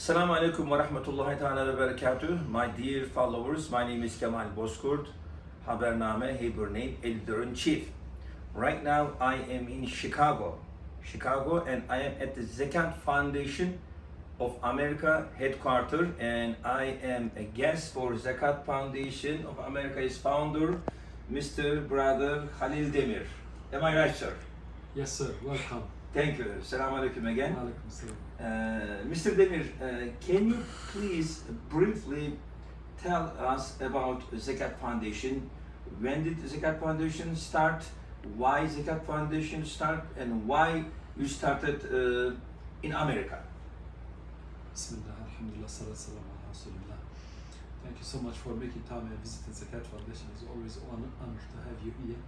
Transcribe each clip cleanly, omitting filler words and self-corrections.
Assalamu alaikum wa rahmatullahi ta'ala wa barakatuh. My dear followers, my name is Kemal Bozkurt, Habername, Hebrew name, Editor-in-Chief. Right now I am in Chicago, and I am at the Zakat Foundation of America headquarters, and I am a guest for Zakat Foundation of America's founder, Mr. Brother Hali Demi. Am I right, sir? Yes, sir. Welcome. Thank you. Assalamu alaikum again. Alaikum salam. Mr. Demir, can you please briefly tell us about Zakat Foundation? When did Zakat Foundation start? Why Zakat Foundation start? And why you started in America? Bismillah, alhamdulillah, salatu salam ala rasulillah. Thank you so much for making time and visiting Zakat Foundation. It's always an honor to have you here.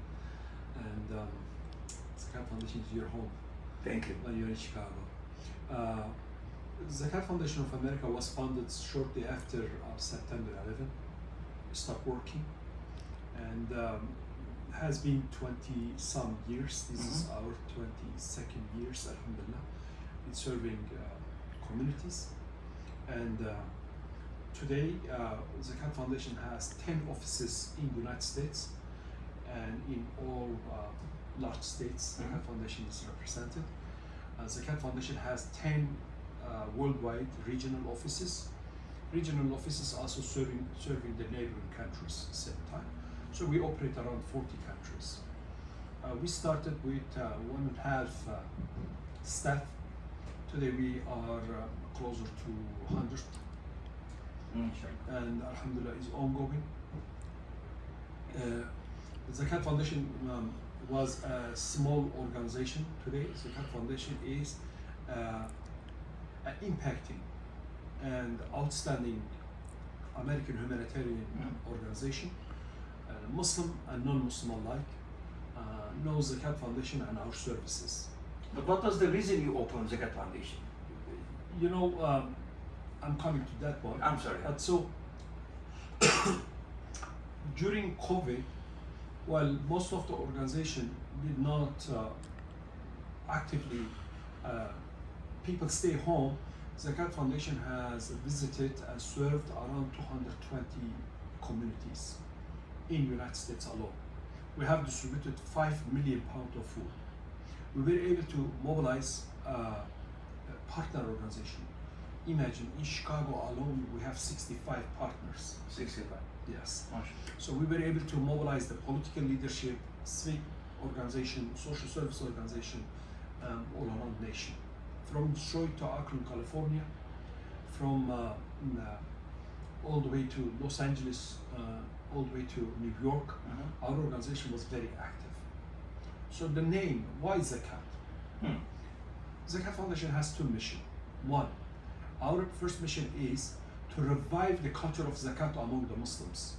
And Zakat Foundation is your home. Thank you. When you're in Chicago. Zakat Foundation of America was founded shortly after September 11. We stopped working and has been 20-some years. This is our 22nd years, alhamdulillah, in serving communities. And today, Zakat Foundation has 10 offices in the United States, and in all large states, Zakat Foundation is represented. Zakat Foundation has 10 worldwide regional offices. Regional offices also serving the neighboring countries at the same time. So we operate around 40 countries. We started with 1.5 staff. Today we are closer to 100. And alhamdulillah is ongoing. The Zakat Foundation was a small organization. Today, Zakat Foundation is an impacting and outstanding American humanitarian organization. Muslim and non-Muslim alike know Zakat Foundation and our services. But what was the reason you opened Zakat Foundation? You know, I'm coming to that point. I'm sorry. So, during COVID, while most of the organization did not actively, people stay home, Zakat Foundation has visited and served around 220 communities in the United States alone. We have distributed 5 million pounds of food. We were able to mobilize a partner organization. Imagine, in Chicago alone, we have 65 partners. 65. Yes. Mashallah. So we were able to mobilize the political leadership, civic organization, social service organization, all around the nation. From Detroit to Akron, California, from all the way to Los Angeles, all the way to New York, our organization was very active. So the name, why Zakat? Zakat Foundation has 2 missions. One, our first mission is to revive the culture of Zakat among the Muslims.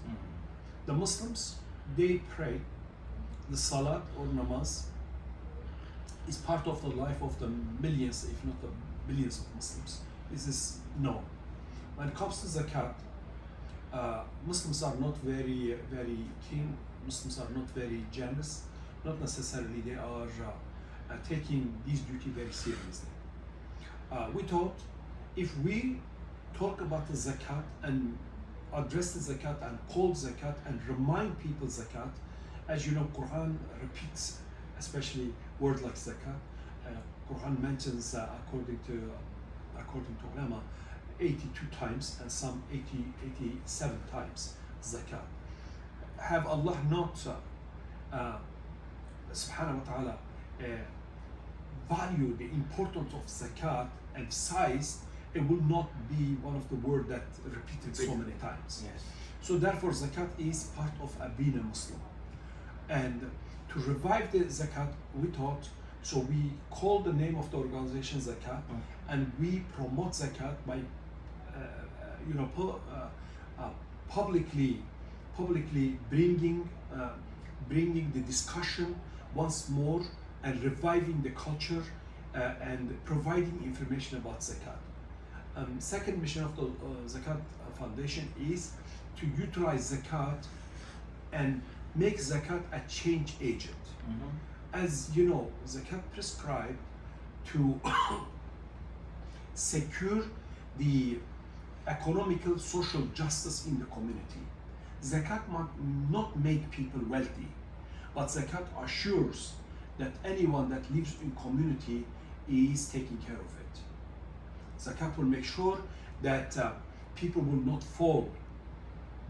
The Muslims, they pray, the Salat or Namaz is part of the life of the millions, if not the billions of Muslims. This is known. When it comes to Zakat, Muslims are not very keen, Muslims are not very generous, not necessarily they are taking this duty very seriously. We thought if we talk about the Zakat and address the Zakat and call Zakat and remind people Zakat, as you know, Quran repeats, especially words like Zakat. Quran mentions, according to ulama, 82 times and some 87 times Zakat. Have Allah not, subhanahu wa ta'ala, value the importance of Zakat, emphasized, it will not be one of the words that repeated so many times. Yes. So therefore, Zakat is part of being a Muslim. And to revive the Zakat, we thought, so we call the name of the organization Zakat, and we promote Zakat by, publicly bringing the discussion once more and reviving the culture and providing information about Zakat. Second mission of the Zakat Foundation is to utilize Zakat and make Zakat a change agent. As you know, Zakat prescribed to secure the economical, social justice in the community. Zakat might not make people wealthy, but zakat assures that anyone that lives in community is taking care of it. Zakat will make sure that people will not fall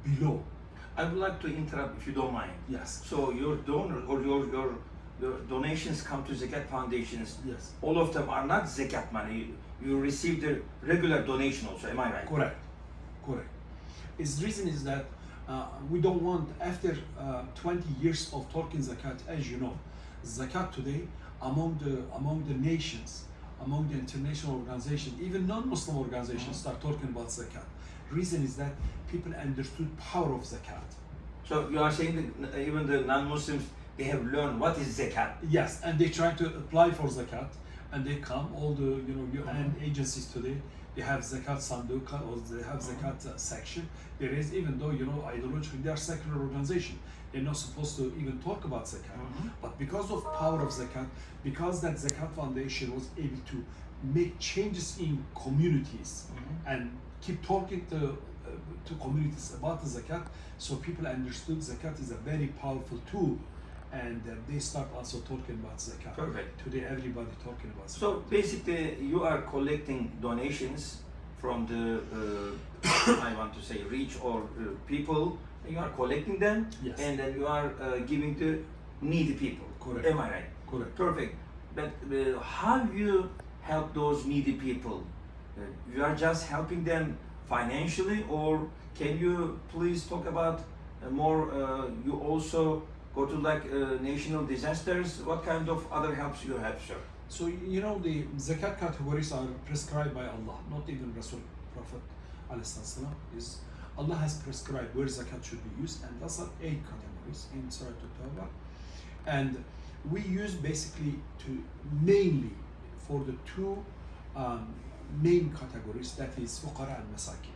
below. I would like to interrupt if you don't mind. Yes. So your donor or your donations come to Zakat foundations. Yes. All of them are not Zakat money. You receive the regular donation also. Am I right? Correct. Correct. Its reason is that we don't want, after 20 years of talking zakat, as you know, zakat today among the nations, among the international organizations, even non-Muslim organizations start talking about zakat. Reason is that people understood power of zakat. So you are saying that even the non-Muslims, they have learned what is Zakat. Yes, and they try to apply for zakat, and they come, all the UN agencies today, they have zakat sanduqa, or they have zakat section. There is, even though ideologically they are secular organization, they're not supposed to even talk about zakat. But because of power of zakat, because that zakat foundation was able to make changes in communities and keep talking to communities about the zakat, so people understood zakat is a very powerful tool, and they start also talking about zakat. Perfect. Today everybody talking about zakat. So basically, you are collecting donations from the I want to say rich or people. You are collecting them, Yes. and then you are giving to needy people. Correct. Am I right? Correct. Perfect. But how you help those needy people? You are just helping them financially, or can you please talk about more? You also go to like national disasters. What kind of other helps you have, sir? So the zakat categories are prescribed by Allah, not even Rasul, Prophet ﷺ, is Allah has prescribed where zakat should be used, and those are 8 categories in Surah At-Tawbah. And we use basically mainly for the 2 main categories, that is fuqara and masakin.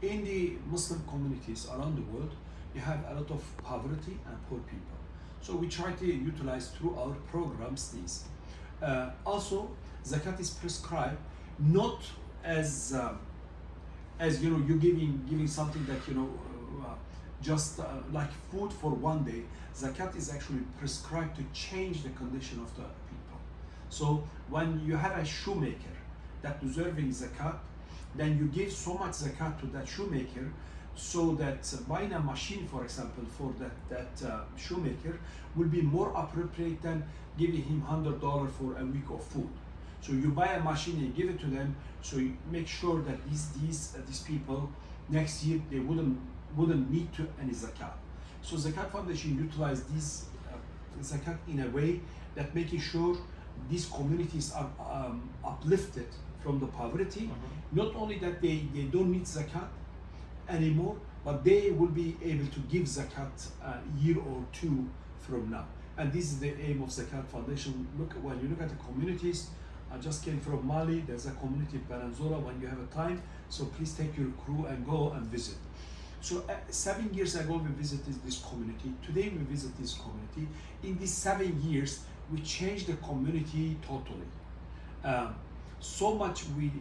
In the Muslim communities around the world, you have a lot of poverty and poor people. So we try to utilize through our programs these. Also, zakat is prescribed not as you giving something that just like food for one day. Zakat is actually prescribed to change the condition of the people. So when you have a shoemaker that deserving zakat, then you give so much zakat to that shoemaker, so that buying a machine, for example, for that shoemaker will be more appropriate than giving him $100 for a week of food. So you buy a machine and give it to them, so you make sure that these people next year they wouldn't need to any zakat. So Zakat Foundation utilize this zakat in a way that making sure these communities are uplifted from the poverty. Not only that they don't need zakat anymore, but they will be able to give zakat a year or 2 from now. And this is the aim of Zakat Foundation. When you look at the communities, I just came from Mali. There's a community in Peninsula. When you have a time, so please take your crew and go and visit. So 7 years ago we visited this community. Today we visit this community. In these 7 years, we changed the community totally. So much we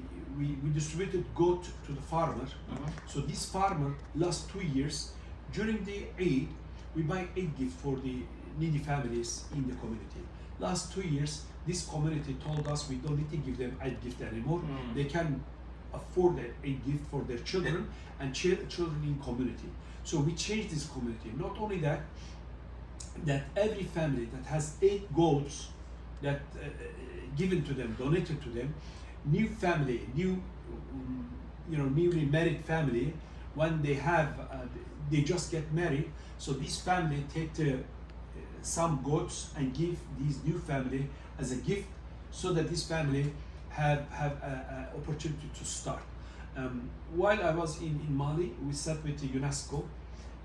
distributed goat to the farmer. So this farmer, last 2 years, during the Eid, we buy Eid gift for the needy families in the community. Last 2 years, this community told us we don't need to give them Eid gift anymore. They can afford an Eid gift for their children and children in community. So we changed this community. Not only that, that every family that has 8 goats that given to them, donated to them, new family, newly married family, when they have, they just get married, so this family take some goats and give these new family as a gift, so that this family have an opportunity to start. While I was in Mali, we sat with the UNESCO,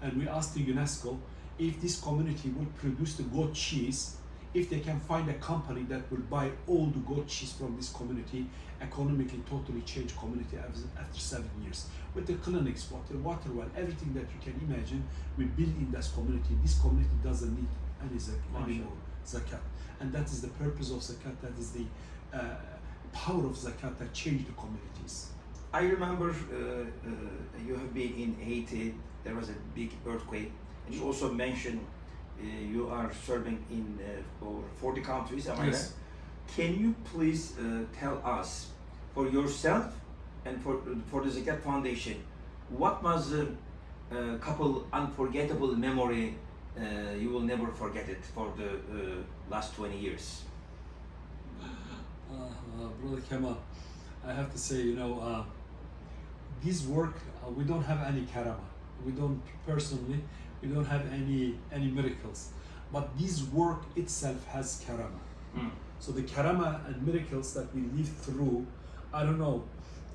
and we asked the UNESCO if this community will produce the goat cheese, if they can find a company that will buy all the goat cheese from this community, economically totally change community after 7 years. With the clinics, water well, everything that you can imagine, we build in this community. This community doesn't need any zakat. And that is the purpose of zakat, that is the power of zakat that changed the communities. I remember you have been in Haiti. There was a big earthquake, and you also mentioned you are serving in over 40 countries. Am I Yes. right? Can you please tell us, for yourself and for the Zakat Foundation, what was a couple unforgettable memory you will never forget it for the last 20 years? Brother Kemal, I have to say, this work, we don't have any karama. We don't personally, we don't have any miracles. But this work itself has karama. Mm. So the karama and miracles that we live through, I don't know,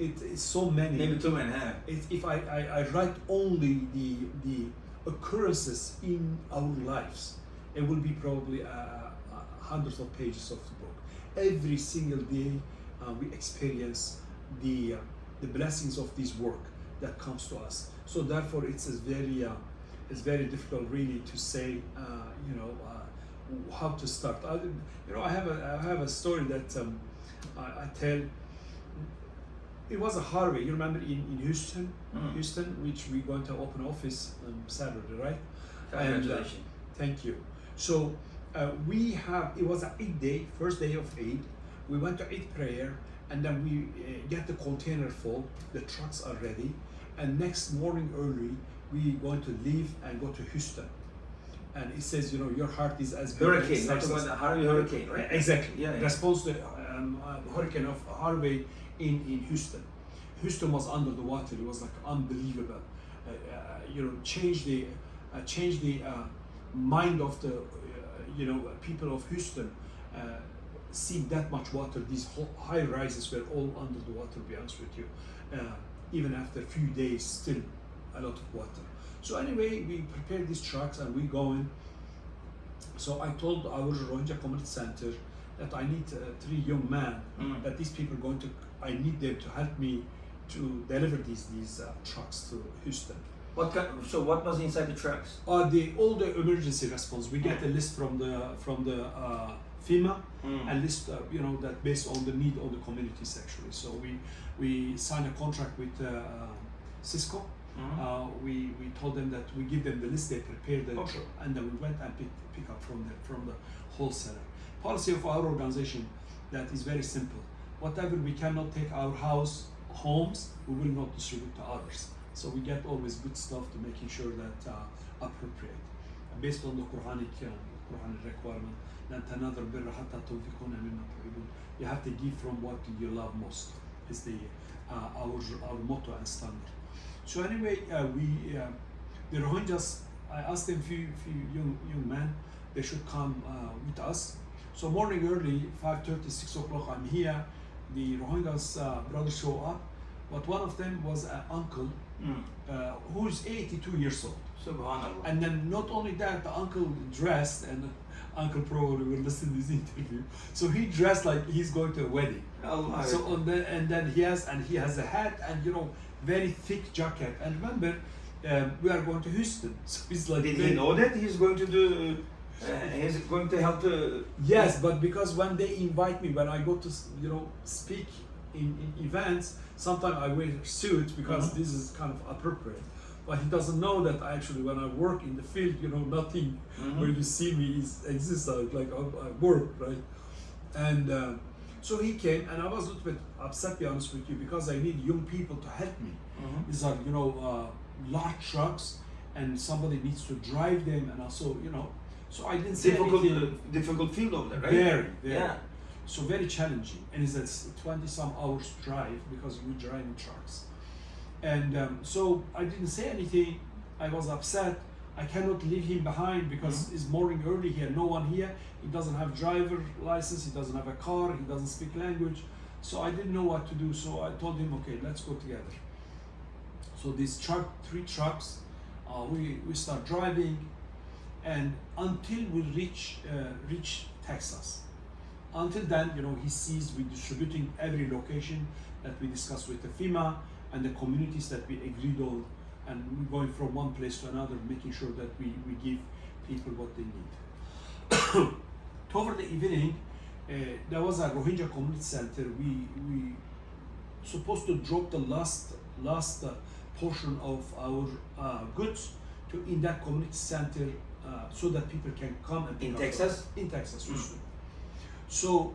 it's so many. Maybe too many, huh? If I write only the occurrences in our lives, it will be probably hundreds of pages of the book. Every single day we experience the blessings of this work that comes to us. So therefore it's very difficult really to say how to start. I have a story that I tell. It was a Harvey, you remember in Houston, Houston, which we're going to open office on Saturday, right? Congratulations. Thank you. So it was an Eid day, first day of Eid. We went to Eid prayer, and then we get the container full, the trucks are ready, and next morning early, we going to leave and go to Houston. And it says, your heart is as big Hurricane, as not Texas. about the Harvey hurricane, right? Exactly. Yeah, yeah. Response to hurricane of Harvey in Houston. Houston was under the water. It was like unbelievable. Change the mind of the people of Houston. See that much water. These high rises were all under the water. To be honest with you, even after a few days, still a lot of water. So anyway, we prepared these trucks and we going. So I told our Rohingya Community Center that I need 3 young men. That these people are going to. I need them to help me to deliver these trucks to Houston. So what was inside the trucks? All the emergency response. We get a list from the FEMA and list that based on the need of the communities actually. So we signed a contract with Cisco. We told them that we give them the list, they prepare the and then we went and pick up from the wholesaler. Policy of our organization that is very simple. Whatever we cannot take our homes, we will not distribute to others. So we get always good stuff to making sure that appropriate, based on the Quranic requirement. You have to give from what you love most. Is our motto and standard. So anyway, the Rohingyas, I asked them few young men, they should come with us. So morning early, 5:30, 6 o'clock, I'm here. The Rohingyas brothers show up, but one of them was an uncle who's 82 years old. Subhanallah. And then not only that, the uncle dressed, and uncle probably will listen to this interview. So he dressed like he's going to a wedding. Allah. So and then he has a hat and very thick jacket. And remember, we are going to Houston. So it's like Did he know that he's going to do? He's going to help the. Yes, but because when they invite me, when I go to speak in events, sometimes I wear a suit because this is kind of appropriate. But he doesn't know that actually when I work in the field, nothing when you see me exists. Like I work, right? And so he came, and I was a little bit upset, to be honest with you, because I need young people to help me. These are large trucks, and somebody needs to drive them, and also So I didn't say difficult field over there, right? Very. Yeah. So very challenging, and it's a 20-some hours drive because we drive in trucks. And so I didn't say anything. I was upset. I cannot leave him behind because it's morning early here, no one here. He doesn't have driver license, he doesn't have a car, he doesn't speak language. So I didn't know what to do. So I told him, okay, let's go together. So these 3 trucks, we start driving, and until we reach Texas. Until then, he sees we distributing every location that we discussed with the FEMA and the communities that we agreed on, and we're going from one place to another, making sure that we give people what they need. Over the evening, there was a Rohingya community center. We supposed to drop the last portion of our goods to in that community center so that people can come and pick In up Texas? In Texas, Houston. So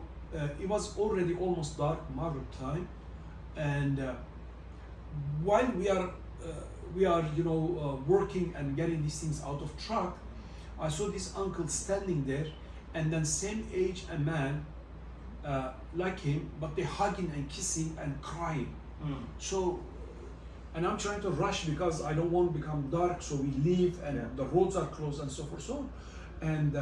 it was already almost dark, Maghrib time, and while we are working and getting these things out of truck, I saw this uncle standing there, and then same age a man like him, but they hugging and kissing and crying. So, and I'm trying to rush because I don't want to become dark, so we leave and the roads are closed and so forth. So, and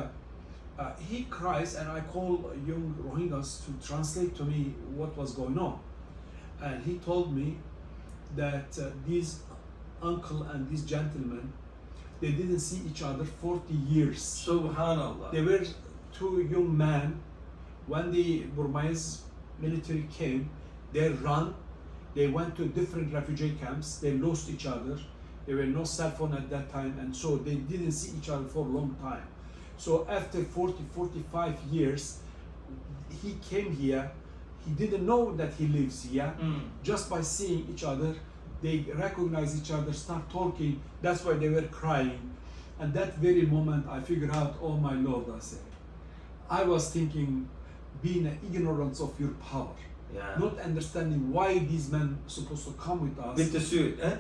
he cries, and I call young Rohingyas to translate to me what was going on, and he told me that this uncle and this gentleman, they didn't see each other 40 years. Subhanallah. They were two young men. When the Burmese military came, they ran. They went to different refugee camps. They lost each other. There were no cell phone at that time, and so they didn't see each other for a long time. So after 45 years, he came here. He didn't know that he lives here. Just by seeing each other, they recognize each other, start talking. That's why they were crying. And that very moment, I figured out, oh my Lord, I said, I was thinking, being an ignorance of your power, not understanding why these men supposed to come with us. With the suit, eh?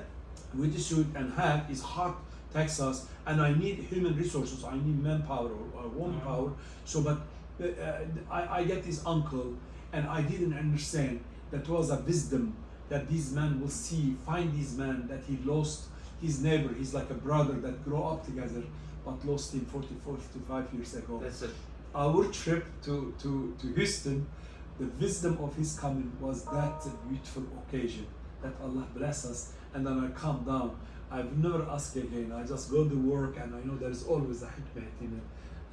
With the suit and hat is hot Texas, and I need human resources. I need manpower or womanpower. So, but I get this uncle, and I didn't understand that was a wisdom that these men will see, find this man that he lost his neighbor. He's like a brother that grew up together, but lost him 45 years ago. That's it. Our trip to Houston, the wisdom of his coming was that beautiful occasion that Allah bless us, and then I come down. I've never asked again. I just go to work, and I know there is always a hikmah in it,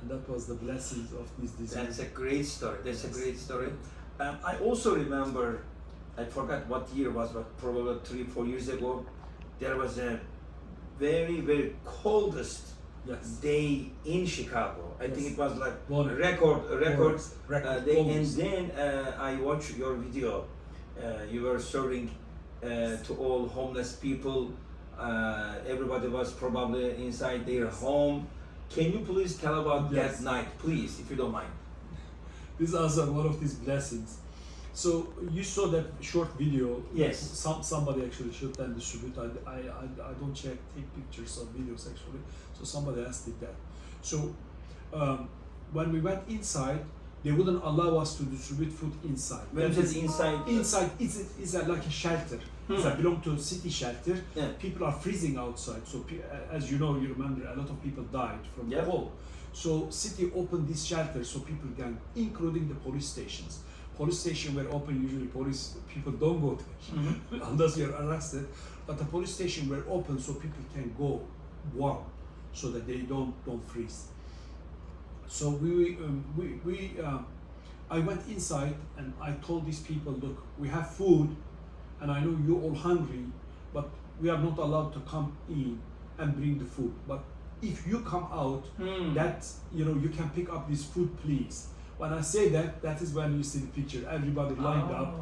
and that was the blessings of this design. That's a great story. That's a great story. I also remember, I forgot what year it was, but probably 3-4 years ago, there was a very, very coldest day in Chicago. I think it was like record day. And then I watched your video. You were serving to all homeless people. Everybody was probably inside their home. Can you please tell about that night, please, if you don't mind? This is also one of these blessings. So you saw that short video. Yes. Somebody actually shoot and distribute. I don't take pictures of videos actually. So somebody else did that. So when we went inside, they wouldn't allow us to distribute food inside. When it is inside? Inside it's like a shelter. It belongs to a city shelter. Yeah. People are freezing outside. So as you know, you remember, a lot of people died from the cold. So city opened this shelter so people can, including the police stations. Police station were open. Usually police people don't go there unless you're arrested. But the police station were open so people can go warm, so that they don't freeze. So I went inside and I told these people, look, we have food, and I know you're all hungry, but we are not allowed to come in and bring the food. But if you come out, that you can pick up this food, please. When I say that, that is when you see the picture. Everybody lined up,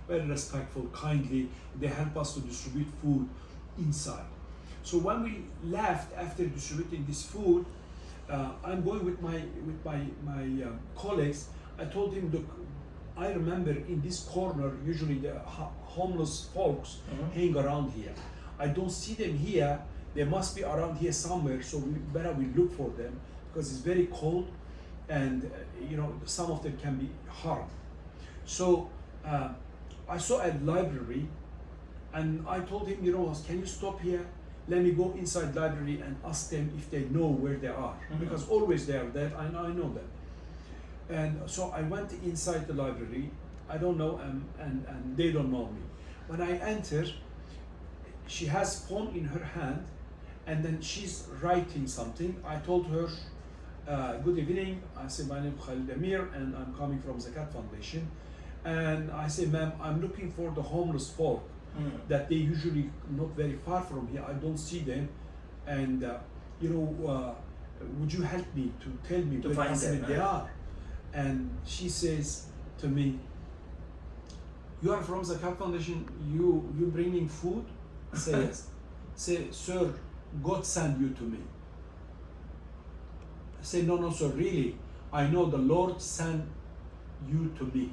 very respectful, kindly. They help us to distribute food inside. So when we left after distributing this food, I'm going with my colleagues. I told him, look, I remember in this corner, usually the homeless folks hang around here. I don't see them here. They must be around here somewhere, so we look for them, because it's very cold, and some of them can be harmed. So I saw a library, and I told him, can you stop here? Let me go inside library and ask them if they know where they are, because always they are there. I know them. And so I went inside the library. I don't know, and they don't know me. When I enter, she has phone in her hand, and then she's writing something. I told her, good evening. I said, my name is Hali, and I'm coming from Zakat Foundation. And I say, ma'am, I'm looking for the homeless folk that they usually not very far from here. I don't see them. And, would you help me to tell me where they are? And she says to me, You are from Zakat Foundation, you bringing food? Say yes. Say, sir, God sent you to me. I say, no, sir, really, I know the Lord sent you to me.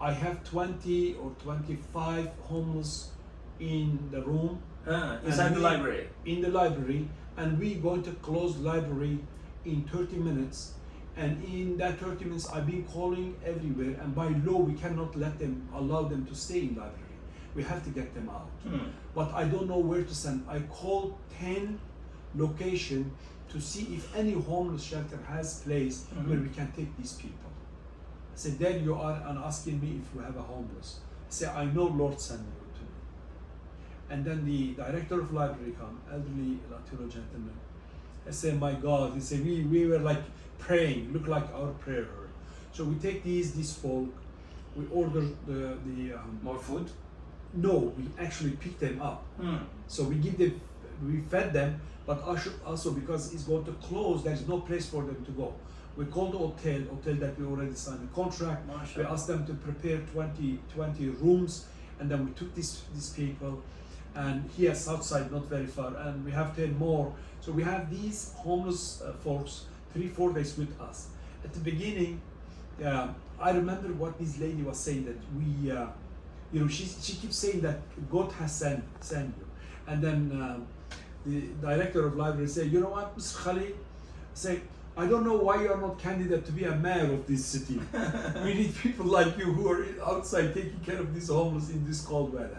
I have 20 or 25 homeless in the room. Inside the library? In the library, and we're going to close the library in 30 minutes. And in that 30 minutes, I've been calling everywhere, and by law, we cannot allow them to stay in library. We have to get them out. But I don't know where to send. I called 10 locations to see if any homeless shelter has place where we can take these people. I said, there you are, and asking me if we have a homeless. I said, I know Lord sent you to me. And then the director of library come, elderly Latino gentleman. I said, my God, he said, we were like praying, look like our prayer. So we take these folk, we order the more food? No, we actually pick them up. So we fed them, but also because it's going to close, there's no place for them to go. We called the hotel that we already signed the contract. We asked them to prepare 20 rooms, and then we took these people, and here Southside, not very far, and we have 10 more. So we have these homeless folks 3-4 days with us. At the beginning, I remember what this lady was saying, that we, she keeps saying that God has sent you. And then the director of library said, you know what, Mr. Hali, say, I don't know why you are not candidate to be a mayor of this city. We need people like you who are outside taking care of these homeless in this cold weather.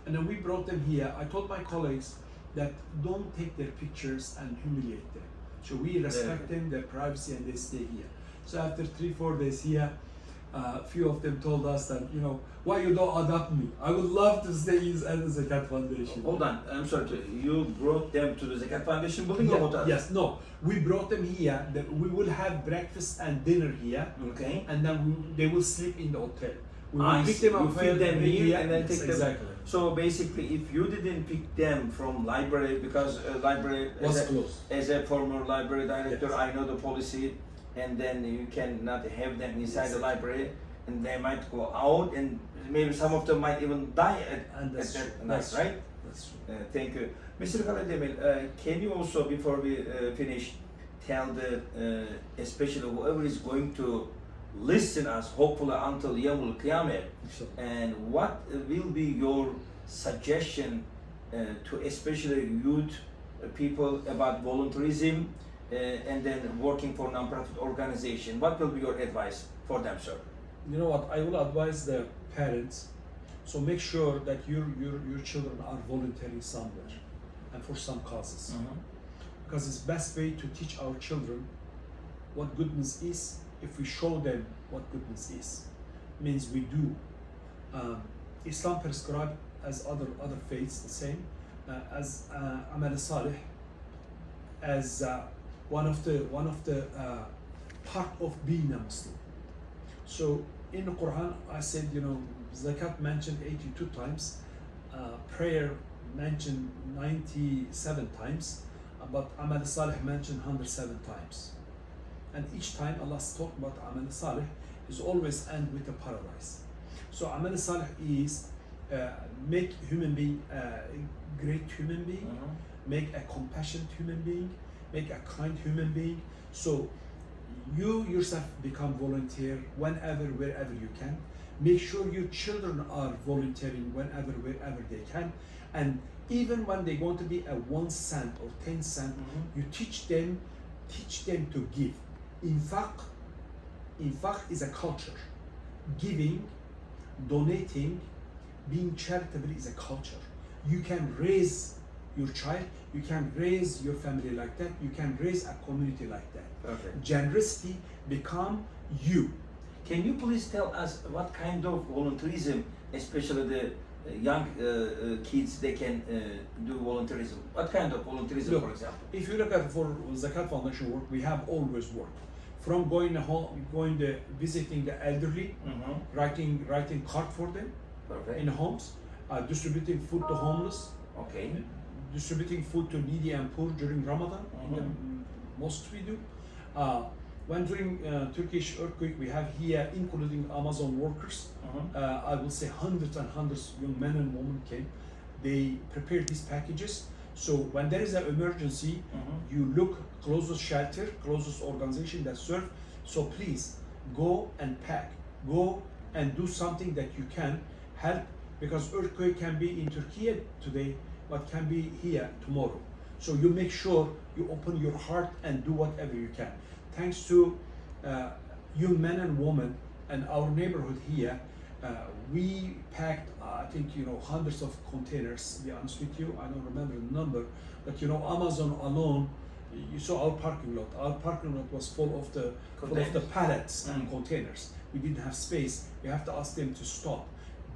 And then we brought them here. I told my colleagues that don't take their pictures and humiliate them. So we respect them, their privacy, and they stay here. So after 3-4 days here, a few of them told us that, why you don't adopt me? I would love to stay at the Zakat Foundation. Hold on, I'm sorry, you brought them to the Zakat Foundation building or hotel? Yes, no. We brought them here, that we will have breakfast and dinner here, okay, and then they will sleep in the hotel. We will pick them up, feed them here and then take them. Exactly. So basically, if you didn't pick them from library, because library was closed. As a former library director, Yes. I know the policy, and then you cannot have them inside the library, and they might go out, and maybe some of them might even die at that night, right? That's true. Thank you. Mr. Khalid, can you also, before we finish, tell especially whoever is going to listen us, hopefully until Yawmul Qiyamah, and what will be your suggestion to especially youth people about volunteerism and then working for non-profit organization? What will be your advice for them, sir? You know what, I will advise the parents, so make sure that your children are volunteering somewhere and for some causes. Because it's best way to teach our children what goodness is if we show them what goodness is. Means we do. Islam prescribed as other faiths the same, as amal salih, as one of the part of being a Muslim. So in the Quran, I said, zakat mentioned 82 times, prayer mentioned 97 times, but amal salih mentioned 107 times. And each time Allah's talk about amal salih is always end with a paradise. So amal salih is make human being a great human being, make a compassionate human being, make a kind human being. So you yourself become volunteer whenever, wherever you can. Make sure your children are volunteering whenever, wherever they can. And even when they're going to be a 1 cent or 10 cent, you teach them to give. Infaq is a culture. Giving, donating, being charitable is a culture. You can raise your child, you can raise your family like that, you can raise a community like that. Okay. Generosity become you. Can you please tell us what kind of volunteerism, especially the young kids, they can do volunteerism? What kind of volunteerism, Look, for example? If you look at for Zakat Foundation work, we have always worked. From going visiting the elderly, writing card for them in homes, distributing food to homeless, Okay. distributing food to needy and poor during Ramadan in the mosques we do. when during Turkish earthquake, we have here, including Amazon workers, I will say hundreds and hundreds young men and women came. They prepared these packages. So when there is an emergency, you look closest shelter, closest organization that serve. So please go and pack, go and do something that you can help, because earthquake can be in Turkey today, but can be here tomorrow. So you make sure you open your heart and do whatever you can. Thanks to you men and women and our neighborhood here, we packed, I think, hundreds of containers, to be honest with you. I don't remember the number, but Amazon alone, you saw our parking lot. Our parking lot was full of the pallets and containers. We didn't have space. We have to ask them to stop.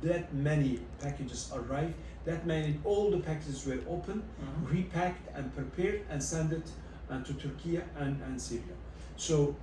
That many packages arrived. That many, all the packages were open, repacked and prepared and sent it to Turkey and Syria. So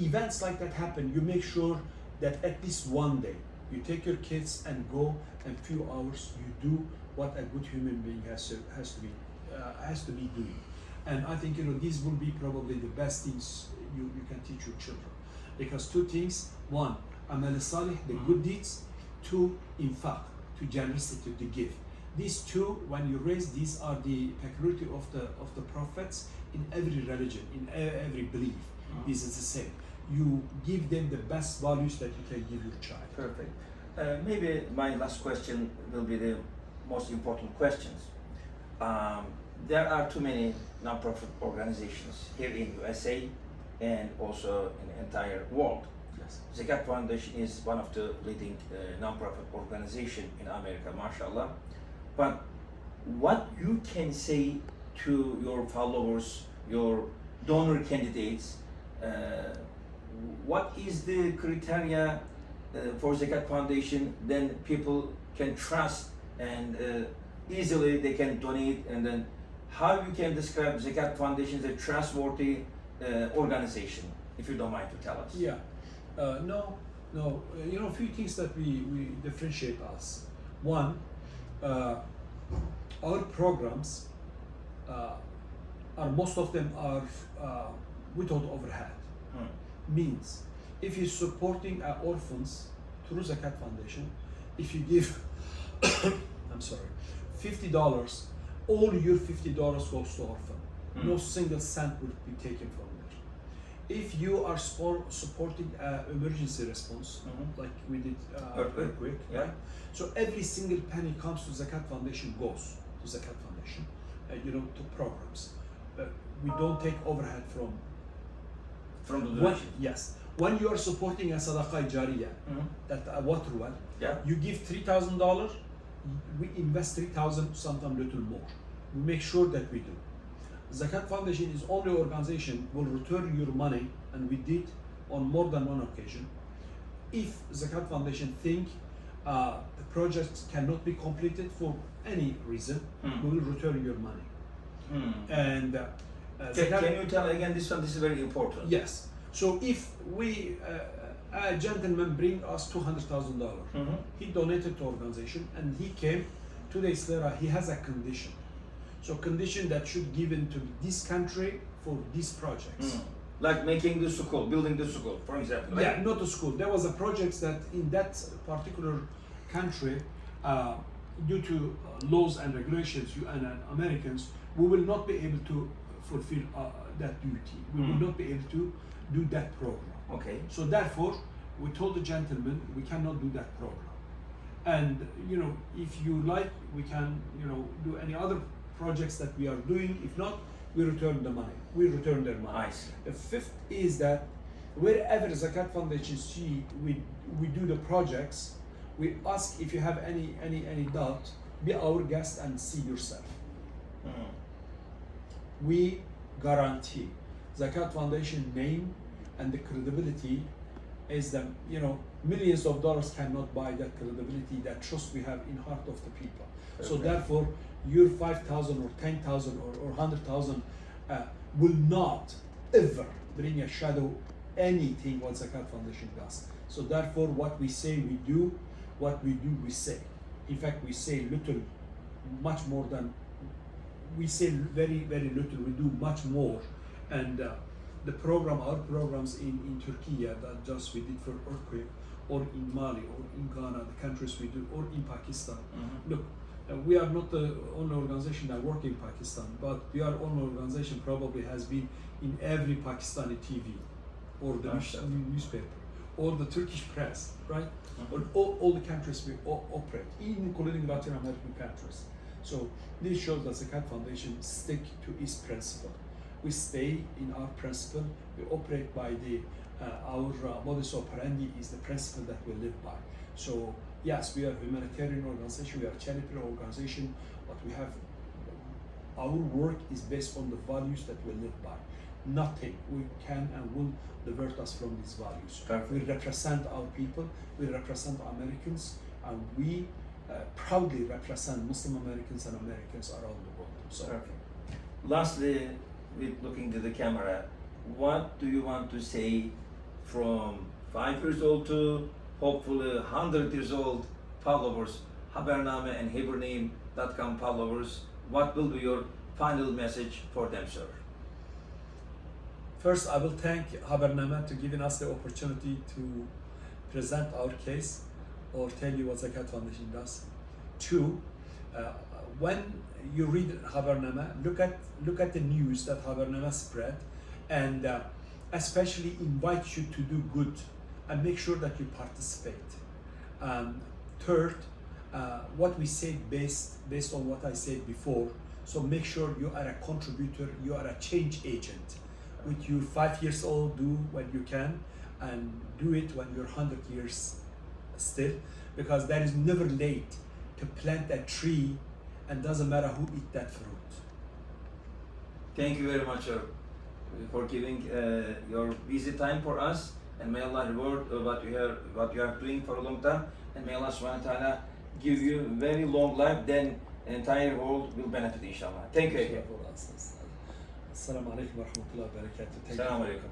events like that happen. You make sure that at least one day you take your kids and go, and few hours you do what a good human being has to be doing. And I think these will be probably the best things you can teach your children, because two things: one, amal salih, the good deeds; two, infaq, to generosity, to give. These two, when you raise, these are the peculiarity of the prophets in every religion, in every belief. This is the same. You give them the best values that you can give your child. Perfect. Maybe my last question will be the most important questions. There are too many non-profit organizations here in USA and also in the entire world. Yes. Zakat Foundation is one of the leading non-profit organizations in America, mashallah. But what you can say to your followers, your donor candidates, what is the criteria for Zakat Foundation? Then people can trust and easily they can donate. And then how you can describe Zakat Foundation as a trustworthy organization, if you don't mind to tell us? Yeah. No. A few things that we differentiate us. One, our programs most of them are without overhead. Means, if you're supporting orphans through Zakat Foundation, if you give, I'm sorry, $50, all your $50 goes to orphan. No single cent will be taken from there. If you are supporting emergency response, like we did earthquake, right? So every single penny comes to Zakat Foundation, goes to Zakat Foundation, to programs. We don't take overhead from the donation. Yes. When you are supporting a sadaqah jariyah, that a water well, you give $3,000, we invest $3,000, sometimes little more. We make sure that we do. Zakat Foundation is only organization will return your money, and we did on more than one occasion. If Zakat Foundation think the project cannot be completed for any reason, we will return your money. And can you tell again this one? This is very important. Yes. So if we a gentleman bring us $200,000, he donated to organization, and he came 2 days later. He has a condition. So condition that should given to this country for these projects. Like making the school, building the school, for example. Right? Yeah, not a school. There was a project that in that particular country, due to laws and regulations, you and Americans, we will not be able to fulfill that duty. We will not be able to do that program. Okay. So therefore, we told the gentleman we cannot do that program. And if you like, we can do any other projects that we are doing. If not, we return the money. We return their money. I see. The fifth is that wherever Zakat Foundation see we do the projects, we ask if you have any doubt, be our guest and see yourself. We guarantee Zakat Foundation name and the credibility is that millions of dollars cannot buy that credibility, that trust we have in heart of the people. Perfect. So therefore, your 5,000 or 10,000 or 100,000 will not ever bring a shadow anything what Zakat Foundation does. So therefore, what we say we do, what we do we say. In fact, we say little, much more than we say very little. We do much more, and the our programs in Turkey that just we did for earthquake, or in Mali, or in Ghana, the countries we do, or in Pakistan. Look, we are not the only organization that work in Pakistan, but we are only organization probably has been in every Pakistani TV, or the newspaper, or the Turkish press, right? Or all the countries we operate, including Latin American countries. So this shows that Zakat Foundation stick to its principle. We stay in our principle. We operate by the our modus operandi is the principle that we live by. So yes, we are a humanitarian organization. We are a charitable organization, but we have our work is based on the values that we live by. Nothing we can and will divert us from these values. Perfect. We represent our people. We represent Americans, and we proudly represent Muslim Americans and Americans around the world. So. Perfect. Lastly, with looking to the camera, what do you want to say from 5 years old to hopefully 100 years old followers, Habername and Hebrewname.com followers? What will be your final message for them, sir? First, I will thank Habername to giving us the opportunity to present our case or tell you what Zakat Foundation does. 2, when you read Habername, look at the news that Habername spread, and especially invite you to do good and make sure that you participate. 3rd, what we said based on what I said before. So make sure you are a contributor, you are a change agent. With your 5 years old, do what you can, and do it when you're 100 years still, because there is never late to plant a tree, and doesn't matter who eat that fruit. Thank you very much, sir, for giving your busy time for us, and may Allah reward what you are doing for a long time, and may Allah subhanahu wa ta'ala give you very long life, then the entire world will benefit, inshallah. Thank you again. Assalamu alaikum wa rahmatullahi wa barakatuh. Assalamu alaikum.